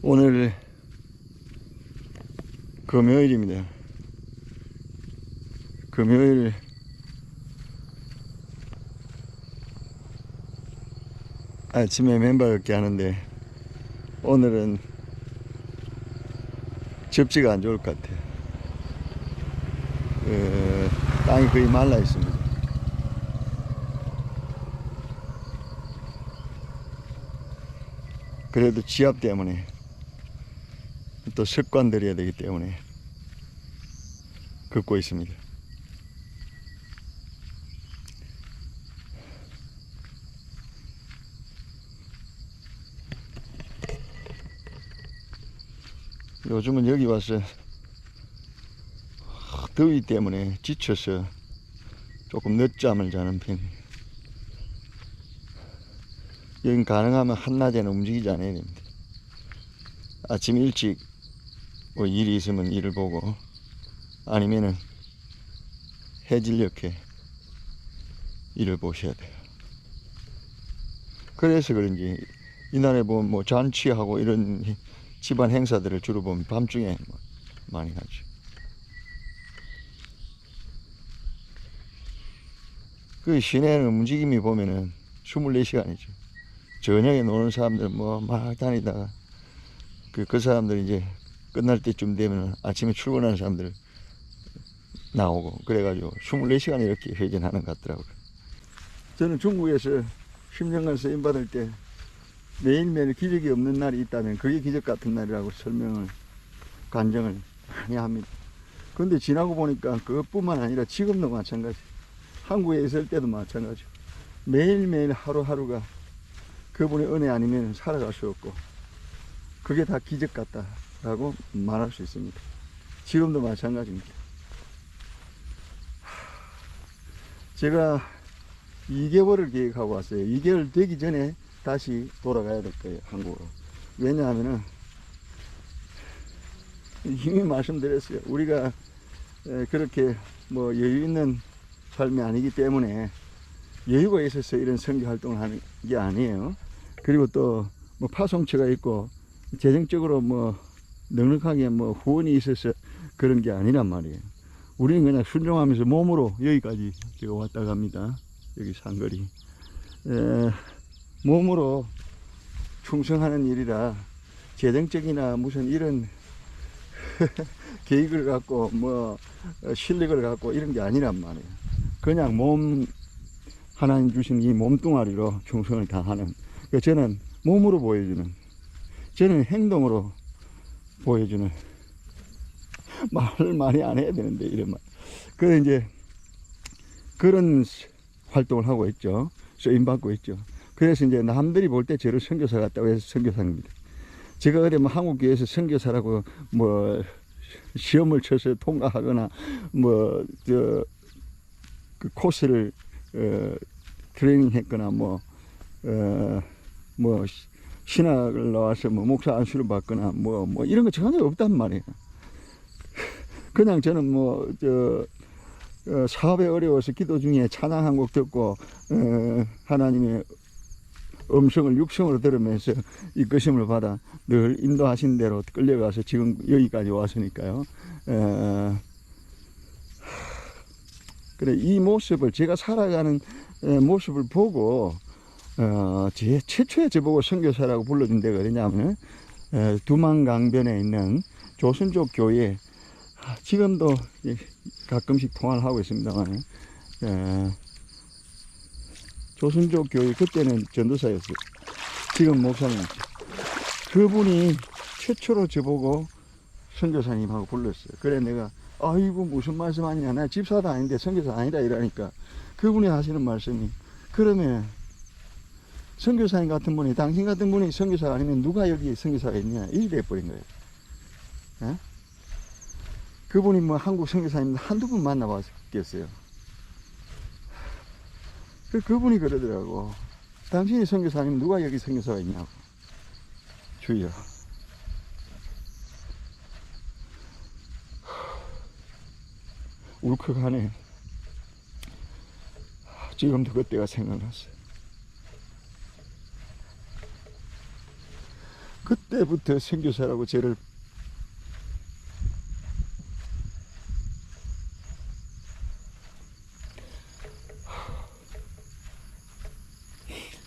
오늘 금요일입니다. 금요일 아침에 맨발걷기 하는데 오늘은 접지가 안 좋을 것 같아요. 땅이 거의 말라 있습니다. 그래도 지압 때문에 또 습관 들여야 되기 때문에 걷고 있습니다. 요즘은 여기 와서 더위 때문에 지쳐서 조금 늦잠을 자는 편이에요. 여긴 가능하면 한낮에는 움직이지 않아야 됩니다. 아침 일찍 뭐 일이 있으면 일을 보고 아니면은 해질녘에 일을 보셔야 돼요. 그래서 그런지 이날에 보면 뭐 잔치하고 이런 집안 행사들을 주로 보면 밤중에 많이 하죠. 그 시내는 움직임이 보면은 24시간이죠. 저녁에 노는 사람들 뭐 막 다니다가 그 사람들 이제 끝날 때쯤 되면 아침에 출근하는 사람들 나오고 그래가지고 24시간 이렇게 회전하는 것 같더라고요. 저는 중국에서 10년간 쓰임 받을 때 매일매일 기적이 없는 날이 있다면 그게 기적 같은 날이라고 간증을 많이 합니다. 그런데 지나고 보니까 그것뿐만 아니라 지금도 마찬가지. 한국에 있을 때도 마찬가지. 매일매일 하루하루가 그분의 은혜 아니면 살아갈 수 없고 그게 다 기적 같다라고 말할 수 있습니다. 지금도 마찬가지입니다. 제가 2개월을 계획하고 왔어요. 2개월 되기 전에 다시 돌아가야 될 거예요, 한국으로. 왜냐하면은 이미 말씀드렸어요. 우리가 그렇게 뭐 여유 있는 삶이 아니기 때문에 여유가 있어서 이런 선교 활동을 하는 게 아니에요. 그리고 또 뭐 파송처가 있고 재정적으로 뭐 넉넉하게 뭐 후원이 있어서 그런 게 아니란 말이에요. 우리는 그냥 순종하면서 몸으로 여기까지 제가 왔다 갑니다. 여기 상거리. 몸으로 충성하는 일이라 재정적이나 무슨 이런 계획을 갖고 뭐 실력을 갖고 이런 게 아니란 말이에요. 그냥 하나님 주신 이 몸뚱아리로 충성을 다하는. 그러니까 저는 몸으로 보여주는, 저는 행동으로 보여주는. 말을 많이 안 해야 되는데 이런 말. 그래서 이제 그런 활동을 하고 있죠. 쓰임 받고 있죠. 그래서 이제 남들이 볼 때 저를 선교사 같다고 해서 선교사입니다. 제가 그래 뭐 한국교회에서 선교사라고 뭐 시험을 쳐서 통과하거나 뭐 그 코스를 트레이닝했거나 뭐 신학을 나와서 뭐 목사 안수를 받거나 뭐 이런 거 전혀 없단 말이에요. 그냥 저는 사업에 어려워서 기도 중에 찬양 한 곡 듣고 하나님의 음성을 육성으로 들으면서 이끄심을 받아 늘 인도하신 대로 끌려가서 지금 여기까지 왔으니까요. 그래, 이 모습을 제가 살아가는 모습을 보고 제 최초에 저보고 선교사라고 불러준 데가 어디냐면 두만강변에 있는 조선족 교회. 지금도 가끔씩 통화를 하고 있습니다만 조선족 교회 그때는 전도사였어요. 지금 목사님. 그분이 최초로 저보고 선교사님하고 불렀어요. 그래 내가 아이고 무슨 말씀 하냐, 나 집사도 아닌데 선교사 아니다 이러니까 그분이 하시는 말씀이, 그러면 선교사님 같은 분이, 당신 같은 분이 선교사가 아니면 누가 여기 선교사가 있냐 이래 돼버린 거예요. 에? 그분이 뭐 한국 선교사님 한두 분 만나봤겠어요. 그분이 그러더라고. 당신이 선교사 아니면 누가 여기 선교사가 있냐고. 주여. 울컥하네. 지금도 그때가 생각났어요. 그때부터 선교사라고 저를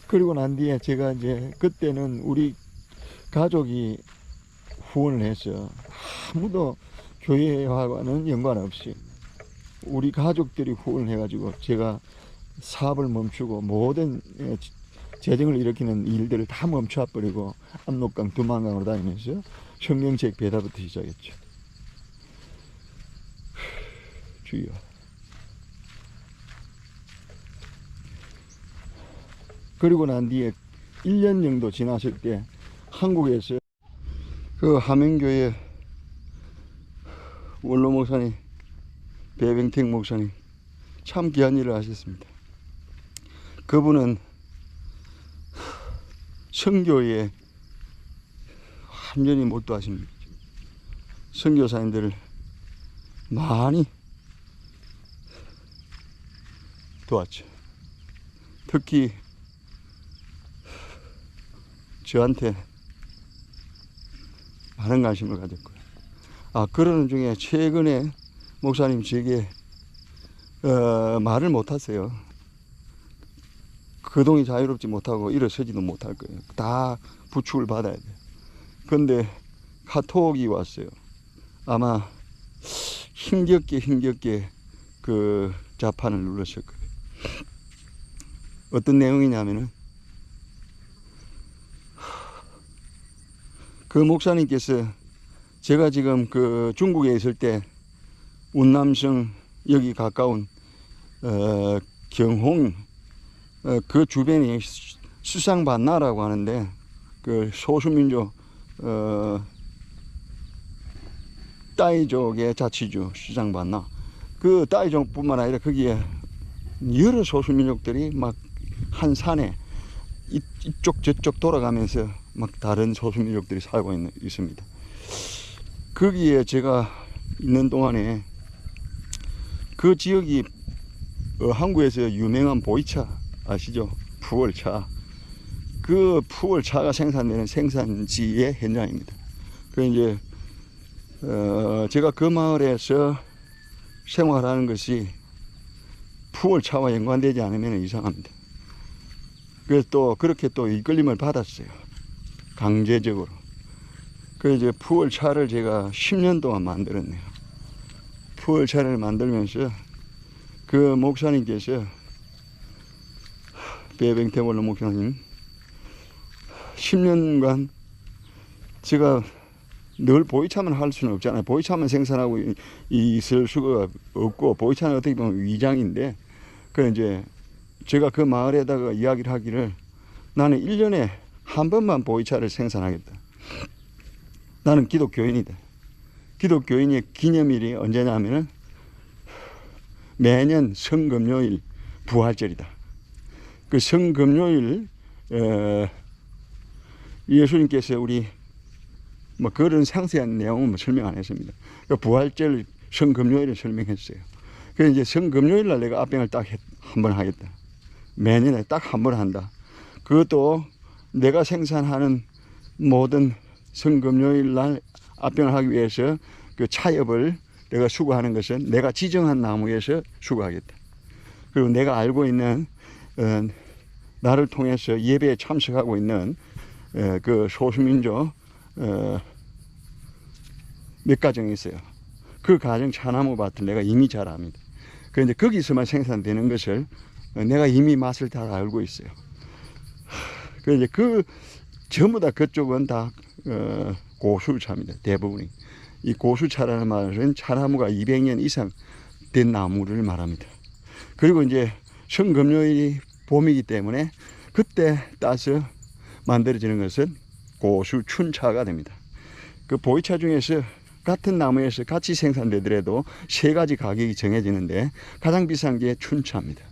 그리고 난 뒤에 제가 이제 그때는 우리 가족이 후원을 했어요. 아무도 교회와는 연관없이 우리 가족들이 후원을 해가지고 제가 사업을 멈추고 모든 재정을 일으키는 일들을 다 멈춰버리고 압록강 두만강으로 다니면서 성경책 배달부터 시작했죠. 주여. 그리고 난 뒤에 1년 정도 지났을 때 한국에서 그 하명교회 원로 목사님 배병택 목사님 참 귀한 일을 하셨습니다. 그분은 선교에 완전히 몰두하십니다. 선교사님들을 많이 도왔죠. 특히 저한테 많은 관심을 가졌고요. 그러는 중에 최근에 목사님 제게 말을 못하세요. 거동이 자유롭지 못하고 일어서지도 못할 거예요. 다 부축을 받아야 돼요. 근데 카톡이 왔어요. 아마 힘겹게 그 자판을 눌렀을 거예요. 어떤 내용이냐면은 그 목사님께서 제가 지금 그 중국에 있을 때 운남성 여기 가까운 경홍 그 주변이 수상반나라고 하는데 그 소수민족 따이족의 자치주 수상반나 그 따이족뿐만 아니라 거기에 여러 소수민족들이 막 한 산에 이쪽 저쪽 돌아가면서 막 다른 소수민족들이 살고 있습니다. 거기에 제가 있는 동안에 그 지역이 한국에서 유명한 보이차 아시죠? 푸월차. 그 푸월차가 생산되는 생산지의 현장입니다. 그 이제 제가 그 마을에서 생활하는 것이 푸월차와 연관되지 않으면 이상합니다. 그래서 또 그렇게 또 이끌림을 받았어요. 강제적으로. 그 이제 푸월차를 제가 10년 동안 만들었네요. 푸월차를 만들면서 그 목사님께서 배병태 원로 목사님 10년간 제가 늘 보이차만 할 수는 없잖아요. 보이차만 생산하고 있을 수가 없고 보이차는 어떻게 보면 위장인데 그 이제 제가 그 마을에다가 이야기를 하기를 나는 1년에 한 번만 보이차를 생산하겠다. 나는 기독교인이다. 기독교인의 기념일이 언제냐면은 매년 성금요일 부활절이다. 그 성금요일 예수님께서 우리 뭐 그런 상세한 내용은 설명 안 했습니다. 그 부활절 성금요일을 설명했어요. 그래서 이제 성금요일 날 내가 앞병을 딱 한 번 하겠다. 매년에 딱 한 번 한다. 그것도 내가 생산하는 모든 성금요일 날 앞병을 하기 위해서 그 차엽을 내가 수거하는 것은 내가 지정한 나무에서 수거하겠다. 그리고 내가 알고 있는 나를 통해서 예배에 참석하고 있는 그 소수민족 몇 가정이 있어요. 그 가정 차나무 밭을 내가 이미 잘 압니다. 그런데 거기서만 생산되는 것을 내가 이미 맛을 다 알고 있어요. 그런데 그 전부 다 그쪽은 다 고수차입니다. 대부분이. 이 고수차라는 말은 차나무가 200년 이상 된 나무를 말합니다. 그리고 이제 성금요일이 봄이기 때문에 그때 따서 만들어지는 것은 고수춘차가 됩니다. 그 보이차 중에서 같은 나무에서 같이 생산되더라도 세 가지 가격이 정해지는데 가장 비싼 게 춘차입니다.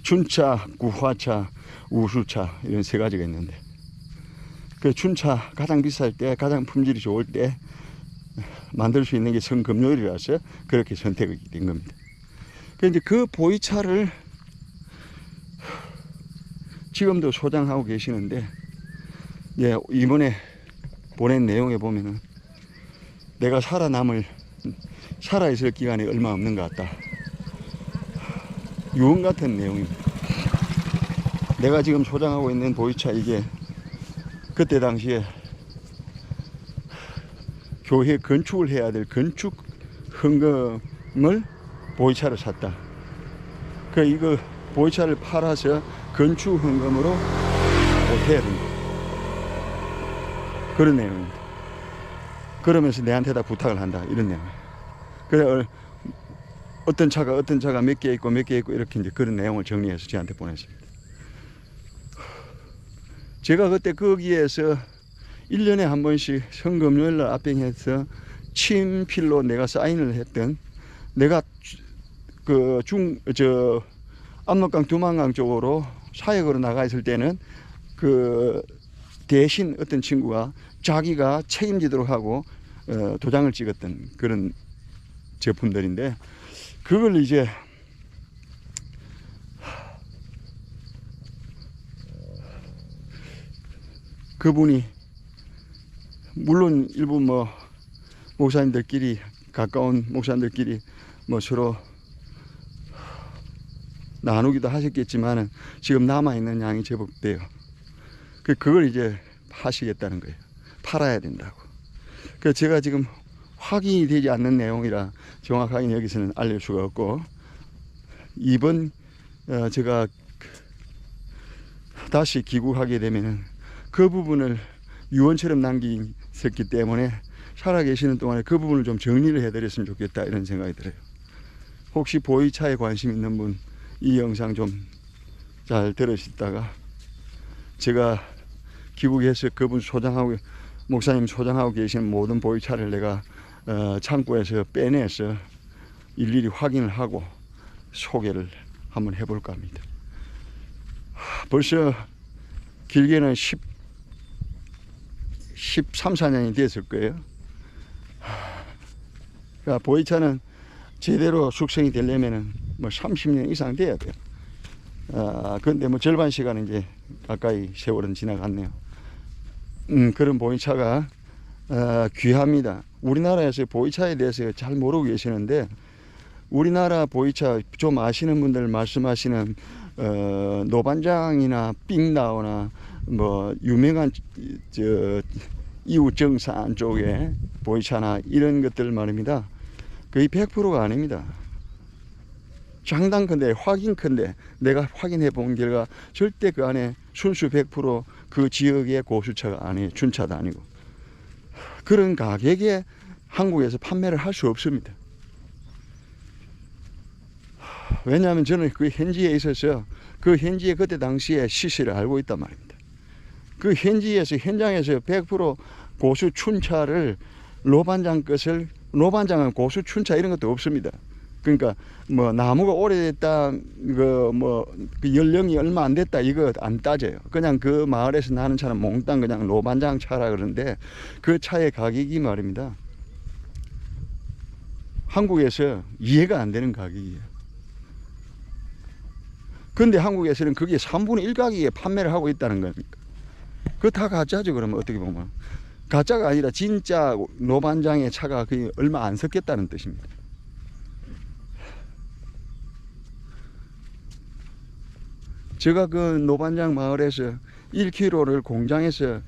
춘차, 구화차, 우수차 이런 세 가지가 있는데 그 춘차 가장 비쌀 때 가장 품질이 좋을 때 만들 수 있는 게 성금요일이라서 그렇게 선택이 된 겁니다. 그런데 그 보이차를 지금도 소장하고 계시는데 예, 이번에 보낸 내용에 보면은 내가 살아있을 기간이 얼마 없는 것 같다. 유언 같은 내용입니다. 내가 지금 소장하고 있는 보이차, 이게 그때 당시에 교회 건축을 해야 될 건축 헌금을 보이차를 샀다. 그 이거 보이차를 팔아서 건축 헌금으로 못해야 된다. 그런 내용입니다. 그러면서 내한테다 부탁을 한다. 이런 내용. 그래, 어떤 차가 몇 개 있고 이렇게 이제 그런 내용을 정리해서 저한테 보냈습니다. 제가 그때 거기에서 1년에 한 번씩 성금요일날 앞병해서 친필로 내가 사인을 했던, 내가 압록강 두만강 쪽으로 사역으로 나가 있을 때는 그 대신 어떤 친구가 자기가 책임지도록 하고 도장을 찍었던 그런 제품들인데, 그걸 이제 그분이 물론 일부 목사님들끼리, 가까운 목사님들끼리 서로 나누기도 하셨겠지만은 지금 남아있는 양이 제법 돼요. 그걸 이제 파시겠다는 거예요. 팔아야 된다고. 그래서 제가 지금 확인이 되지 않는 내용이라 정확하게 여기서는 알릴 수가 없고, 이번 제가 다시 귀국하게 되면은 그 부분을 유언처럼 남기셨기 때문에 살아계시는 동안에 그 부분을 좀 정리를 해드렸으면 좋겠다, 이런 생각이 들어요. 혹시 보이차에 관심 있는 분 이 영상 좀 잘 들으시다가 제가 귀국해서 그분 목사님 소장하고 계신 모든 보이차를 내가 창고에서 빼내서 일일이 확인을 하고 소개를 한번 해볼까 합니다. 벌써 길게는 13, 14년이 됐을 거예요. 그러니까 보이차는 제대로 숙성이 되려면은 30년 이상 돼야 돼요. 그런데 절반 시간은 이제 가까이 세월은 지나갔네요. 그런 보이차가 귀합니다. 우리나라에서 보이차에 대해서 잘 모르고 계시는데, 우리나라 보이차 좀 아시는 분들 말씀하시는 노반장이나 삥나오나 유명한 이웃정산 쪽에 보이차나 이런 것들 말입니다. 거의 100%가 아닙니다. 장단컨대 확인컨대 내가 확인해 본 결과 절대 그 안에 순수 100% 그 지역의 고수차가 아니에요. 준차도 아니고. 그런 가격에 한국에서 판매를 할 수 없습니다. 왜냐하면 저는 그 현지에 있어서 그 현지의 그때 당시에 시세를 알고 있단 말입니다. 그 현장에서 100% 고수 춘차를 노반장 노반장은 고수 춘차 이런 것도 없습니다. 그러니까 나무가 오래됐다, 그 연령이 얼마 안 됐다, 이거 안 따져요. 그냥 그 마을에서 나는 차는 몽땅 그냥 노반장 차라 그러는데, 그 차의 가격이 말입니다, 한국에서 이해가 안 되는 가격이에요. 근데 한국에서는 그게 3분의 1 가격에 판매를 하고 있다는 겁니까? 그거 다 가짜죠. 그러면 어떻게 보면 가짜가 아니라 진짜 노반장의 차가 그게 얼마 안 섞였다는 뜻입니다. 제가 그 노반장 마을에서 1kg를 공장에서,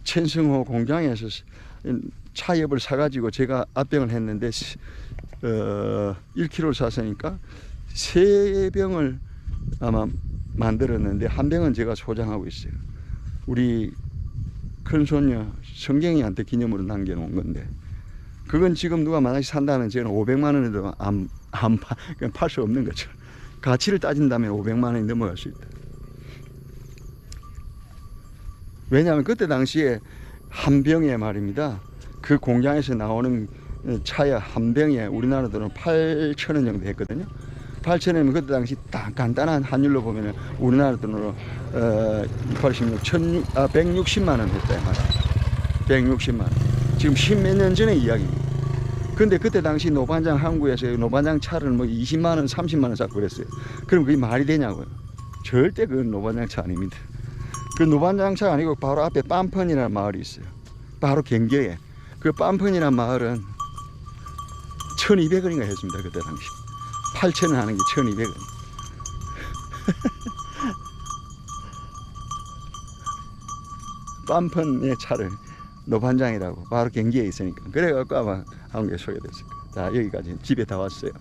천성호 공장에서 차엽을 사가지고 제가 압병을 했는데 1kg를 샀으니까 3병을 아마 만들었는데, 한 병은 제가 소장하고 있어요. 우리 큰손녀 성경이한테 기념으로 남겨놓은 건데, 그건 지금 누가 만약에 산다면 저는 500만 원에도 팔 수 없는 거죠. 가치를 따진다면 500만 원이 넘어갈 수 있다. 왜냐하면 그때 당시에 한 병에 말입니다, 그 공장에서 나오는 차야 한 병에 우리나라 돈으로 8,000원 정도 했거든요. 8,000원이면 그때 당시 딱 간단한 환율로 보면 우리나라 돈으로 160만 원 했다 말이야. 160만 원. 지금 10몇 년 전의 이야기입니다. 근데 그때 당시 노반장, 한국에서 노반장 차를 20만 원, 30만 원 샀고 그랬어요. 그럼 그게 말이 되냐고요. 절대 그건 노반장 차 아닙니다. 그 노반장차가 아니고 바로 앞에 빰펀이라는 마을이 있어요. 바로 경계에. 그 빰펀이라는 마을은 1200원인가 했습니다. 그때 당시 8,000원 하는 게 1200원. 빰펀의 차를 노반장이라고 바로 경기에 있으니까 그래갖고 아마 한 게 소개됐을 거예요. 자, 여기까지 집에 다 왔어요.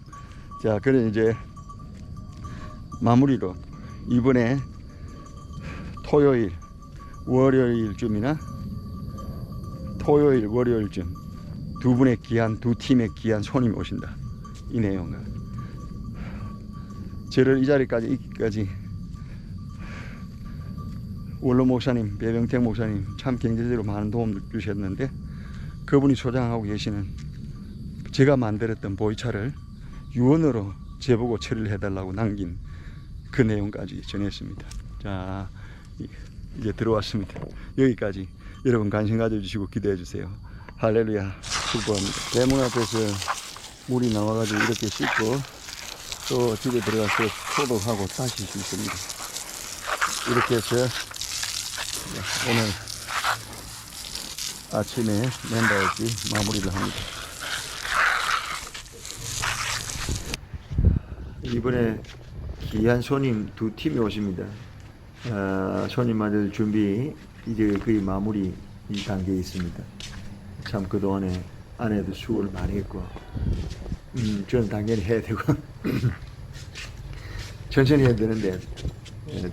자, 그래 이제 마무리로 이번에 토요일 월요일쯤이나 토요일 월요일쯤 두 팀의 귀한 손님이 오신다. 이 내용과 저를 이 자리까지 있기까지 원로 목사님, 배병택 목사님 참 경제적으로 많은 도움을 주셨는데 그분이 소장하고 계시는 제가 만들었던 보이차를 유언으로 제보고 처리를 해달라고 남긴 그 내용까지 전했습니다. 자, 이제 들어왔습니다. 여기까지 여러분 관심 가져주시고 기대해 주세요. 할렐루야. 축복합니다. 대문 앞에서 물이 나와가지고 이렇게 씻고 또 집에 들어가서 소독하고 다시 씻습니다. 이렇게 해서 오늘 아침에 맨다이지 마무리를 합니다. 이번에 귀한 손님 두 팀이 오십니다. 손님 맞을 준비 이제 거의 마무리 이 단계에 있습니다. 참 그동안에 아내도 수고를 많이 했고 저는 당연히 해야 되고 천천히 해야 되는데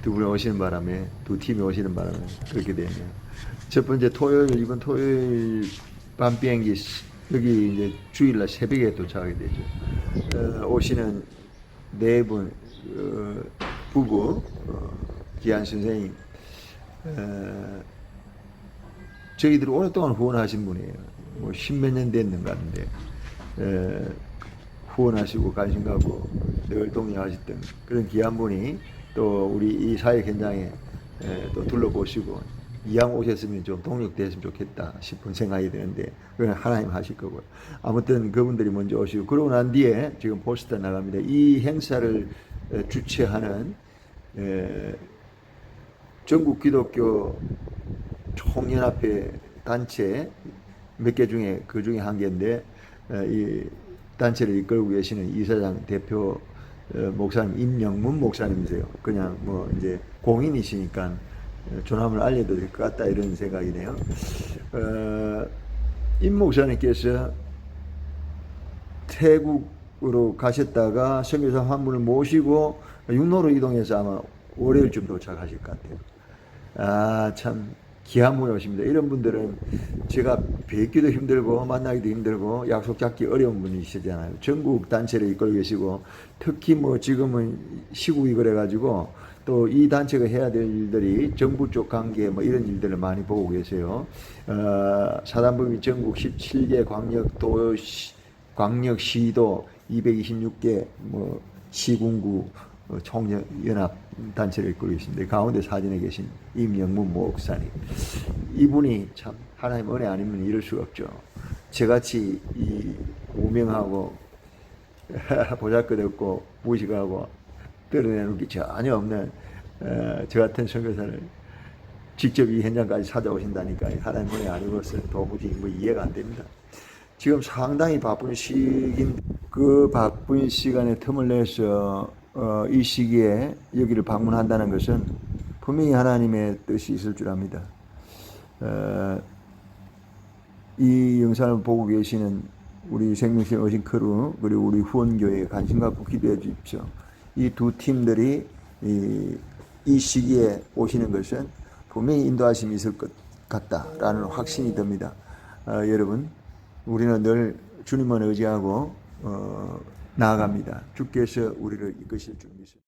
두 분이 오시는 바람에 두 팀이 오시는 바람에 그렇게 되네요. 첫 번째 토요일 이번 토요일 밤 비행기 여기 이제 주일날 새벽에 도착하게 되죠. 오시는 네 분 부부 귀한 선생님 저희들 오랫동안 후원하신 분이에요. 뭐 십몇 년 됐는 것 같은데 후원하시고 관심 갖고 늘 동행하셨던 그런 귀한 분이 또 우리 이 사회 현장에 또 둘러보시고 이왕 오셨으면 좀 동력됐으면 좋겠다 싶은 생각이 드는데 그건 하나님 하실 거고요. 아무튼 그분들이 먼저 오시고 그러고 난 뒤에 지금 포스터 나갑니다. 이 행사를 주최하는 전국 기독교 총연합회 단체 몇 개 중에 그 중에 한 개인데 이 단체를 이끌고 계시는 이사장 대표 목사님 임영문 목사님이세요. 그냥 뭐 이제 공인이시니까 조남을 알려도 될 것 같다 이런 생각이네요. 임 목사님께서 태국으로 가셨다가 선교사 한 분을 모시고 육로로 이동해서 아마 월요일쯤 도착하실 것 같아요. 아, 참 귀한 분이 오십니다. 이런 분들은 제가 뵙기도 힘들고 만나기도 힘들고 약속 잡기 어려운 분이시잖아요. 전국 단체를 이끌고 계시고 특히 뭐 지금은 시국이 그래가지고 또 이 단체가 해야 될 일들이 정부 쪽 관계 뭐 이런 일들을 많이 보고 계세요. 사단법인 전국 17개 광역시도 226개 뭐 시군구 총연합 단체를 이끌고 계신데 가운데 사진에 계신 임영문 목사님 이분이 참 하나님 은혜 아니면 이럴 수가 없죠. 저같이 이 무명하고 보잘것없고 무식하고 드러내는 게 전혀 없는 저 같은 선교사를 직접 이 현장까지 찾아오신다니까 하나님 은혜 아니고서는 도무지 뭐 이해가 안 됩니다. 지금 상당히 바쁜 시기인 그 바쁜 시간에 틈을 내서 이 시기에 여기를 방문한다는 것은 분명히 하나님의 뜻이 있을 줄 압니다. 이 영상을 보고 계시는 우리 생명신 어신 크루 그리고 우리 후원교회에 관심 갖고 기도해 주십시오. 이 두 팀들이 이 시기에 오시는 것은 분명히 인도하심이 있을 것 같다라는 확신이 듭니다. 여러분 우리는 늘 주님만 의지하고 나아갑니다. 주께서 우리를 이끄실 줄 믿습니다.